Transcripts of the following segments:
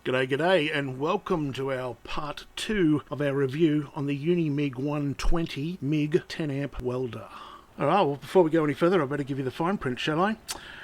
G'day, g'day, and welcome to our part 2 of our review on the Unimig 120 MIG 10 amp welder. Alright, well, before we go any further, I better give you the fine print, shall I?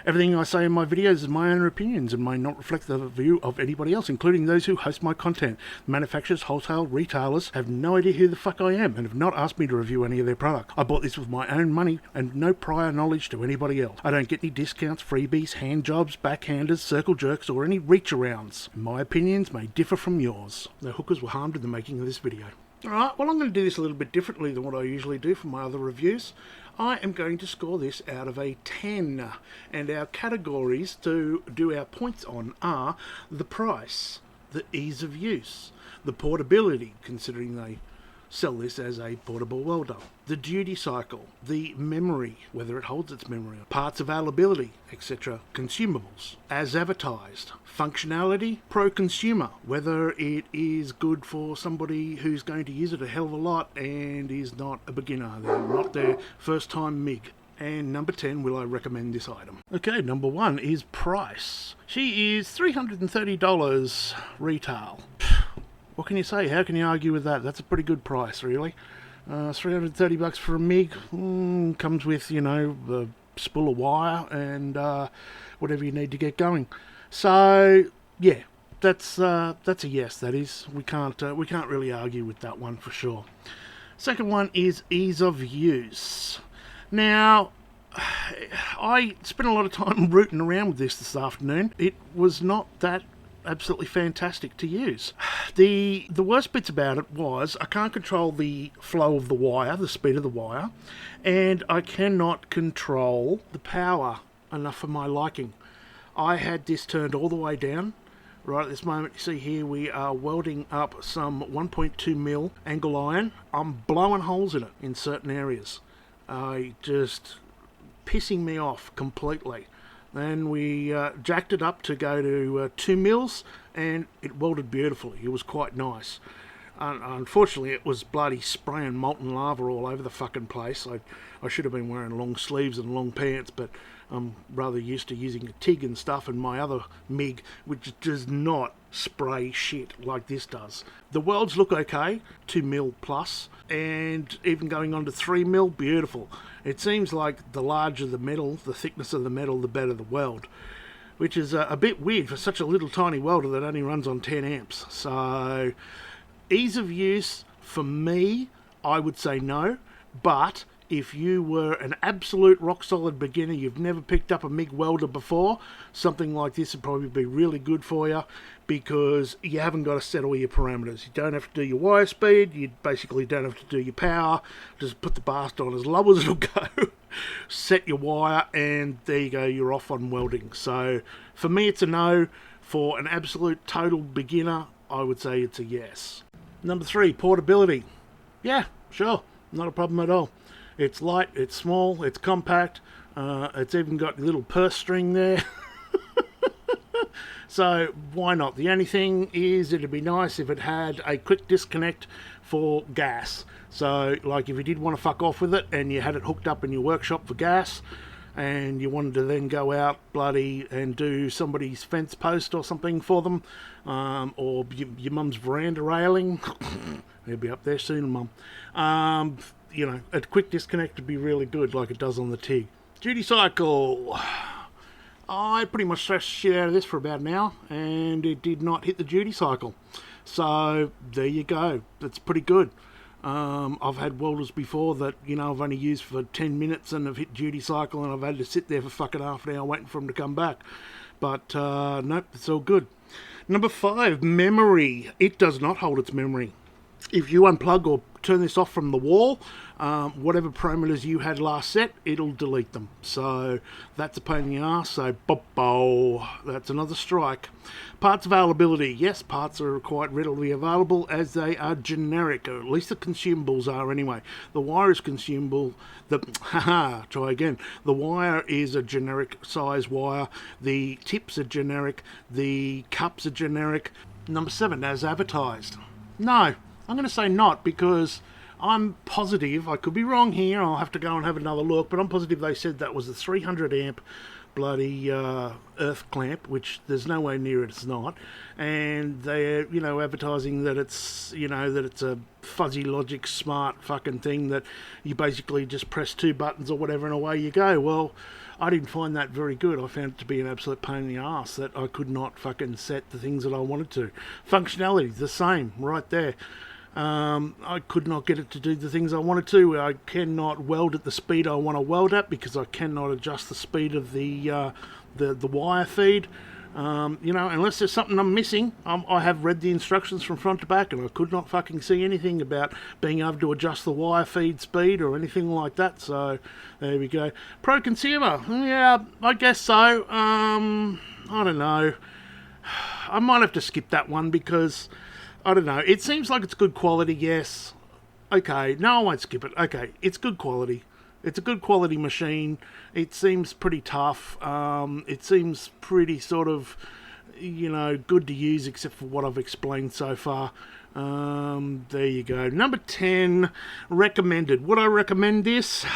Everything I say in my videos is my own opinions and may not reflect the view of anybody else, including those who host my content. Manufacturers, wholesale, retailers have no idea who the fuck I am and have not asked me to review any of their product. I bought this with my own money and no prior knowledge to anybody else. I don't get any discounts, freebies, hand jobs, backhanders, circle jerks, or any reach arounds. My opinions may differ from yours. No hookers were harmed in the making of this video. Alright, well, I'm going to do this a little bit differently than what I usually do for my other reviews. I am going to score this out of a 10, and our categories to do our points on are the price, the ease of use, the portability, considering they sell this as a portable welder, the duty cycle, the memory, whether it holds its memory, parts availability, etc., consumables, as advertised, functionality, pro-consumer, whether it is good for somebody who's going to use it a hell of a lot and is not a beginner, they're not their first time MIG. And number 10, will I recommend this item? Okay, number 1 is price. She is $330 retail. What can you say? How can you argue with that? That's a pretty good price, really. $330 for a MIG comes with, you know, the spool of wire and whatever you need to get going. So yeah, that's a yes. That is, we can't really argue with that one for sure. Second one is ease of use. Now, I spent a lot of time rooting around with this afternoon. It was not that absolutely fantastic to use. The worst bits about it was I can't control the flow of the wire, the speed of the wire, and I cannot control the power enough for my liking. I had this turned all the way down. Right at this moment, you see here, we are welding up some 1.2mm angle iron. I'm blowing holes in it in certain areas. Just pissing me off completely. Then we jacked it up to go to 2 mils, and it welded beautifully. It was quite nice. Unfortunately, it was bloody spraying molten lava all over the fucking place. I should have been wearing long sleeves and long pants, but I'm rather used to using a TIG and stuff, and my other MIG, which does not spray shit like this does. The welds look okay, 2mm plus, and even going on to 3mm, beautiful. It seems like the larger the metal, the thickness of the metal, the better the weld, which is a bit weird for such a little tiny welder that only runs on 10 amps. So, ease of use, for me, I would say no, but if you were an absolute rock-solid beginner, you've never picked up a MIG welder before, something like this would probably be really good for you because you haven't got to set all your parameters. You don't have to do your wire speed, you basically don't have to do your power, just put the bastard on as low as it'll go, set your wire, and there you go, you're off on welding. So for me it's a no. For an absolute total beginner, I would say it's a yes. Number 3, portability. Yeah, sure, not a problem at all. It's light, it's small, it's compact, it's even got a little purse string there. So why not? The only thing is it'd be nice if it had a quick disconnect for gas. So like if you did want to fuck off with it and you had it hooked up in your workshop for gas and you wanted to then go out bloody and do somebody's fence post or something for them, or your mum's veranda railing, they'll be up there soon, mum. You know, a quick disconnect would be really good like it does on the TIG. Duty cycle. I pretty much stretched shit out of this for about an hour and it did not hit the duty cycle. So there you go. That's pretty good. I've had welders before that, you know, I've only used for 10 minutes and have hit duty cycle and I've had to sit there for fucking half an hour waiting for them to come back. But nope, it's all good. Number 5, memory. It does not hold its memory. If you unplug or turn this off from the wall, whatever parameters you had last set, it'll delete them. So that's a pain in the arse. So that's another strike. Parts availability. Yes, parts are quite readily available as they are generic, or at least the consumables are anyway. The wire is consumable. Try again. The wire is a generic size wire. The tips are generic. The cups are generic. Number 7, as advertised. No. I'm going to say not, because I'm positive, I could be wrong here, I'll have to go and have another look, but I'm positive they said that was a 300 amp bloody earth clamp, which there's nowhere near it, it's not. And they're, advertising that it's, that it's a fuzzy logic smart fucking thing that you basically just press 2 buttons or whatever and away you go. Well, I didn't find that very good. I found it to be an absolute pain in the arse that I could not fucking set the things that I wanted to. Functionality, the same, right there. I could not get it to do the things I wanted to. I cannot weld at the speed I want to weld at because I cannot adjust the speed of the wire feed. Unless there's something I'm missing. I have read the instructions from front to back and I could not fucking see anything about being able to adjust the wire feed speed or anything like that. So there we go. Pro consumer, yeah, I guess so. I don't know. I might have to skip that one because I don't know. It seems like it's good quality, yes. Okay, no, I won't skip it. Okay, it's good quality. It's a good quality machine. It seems pretty tough. It seems pretty sort of, good to use except for what I've explained so far. There you go. Number 10, recommended. Would I recommend this?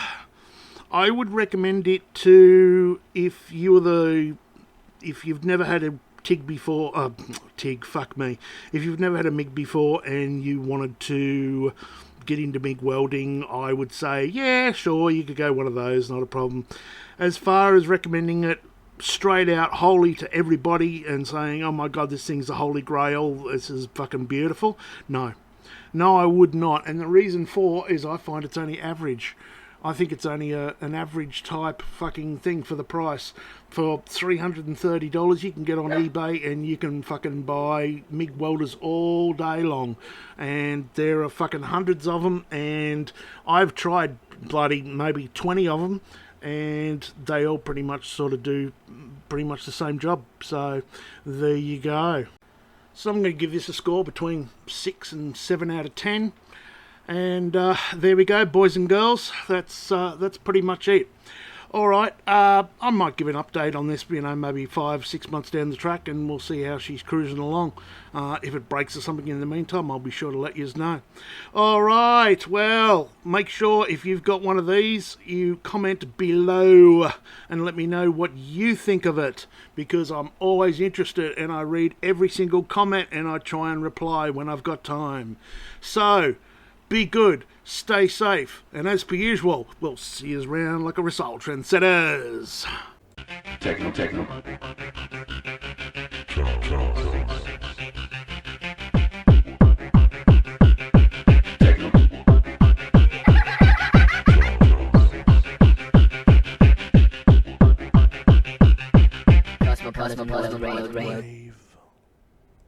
I would recommend it to if you've never had a TIG before, TIG, fuck me. If you've never had a MIG before and you wanted to get into MIG welding, I would say, yeah, sure, you could go one of those, not a problem. As far as recommending it straight out wholly to everybody and saying, oh my god, this thing's the holy grail, this is fucking beautiful, no, I would not. And the reason for is I find it's only average. I think it's only an average type fucking thing for the price. For $330 you can get on eBay and you can fucking buy MIG welders all day long. And there are fucking hundreds of them, and I've tried bloody maybe 20 of them, and they all pretty much sort of do pretty much the same job. So there you go. So I'm going to give this a score between 6 and 7 out of 10. And there we go, boys and girls. That's pretty much it. All right, I might give an update on this, maybe 5-6 months down the track, and we'll see how she's cruising along. If it breaks or something in the meantime, I'll be sure to let you know. All right, well, make sure if you've got one of these, you comment below and let me know what you think of it, because I'm always interested and I read every single comment and I try and reply when I've got time. So, be good, stay safe, and as per usual, we'll see you around like a result, trendsetters. Techno.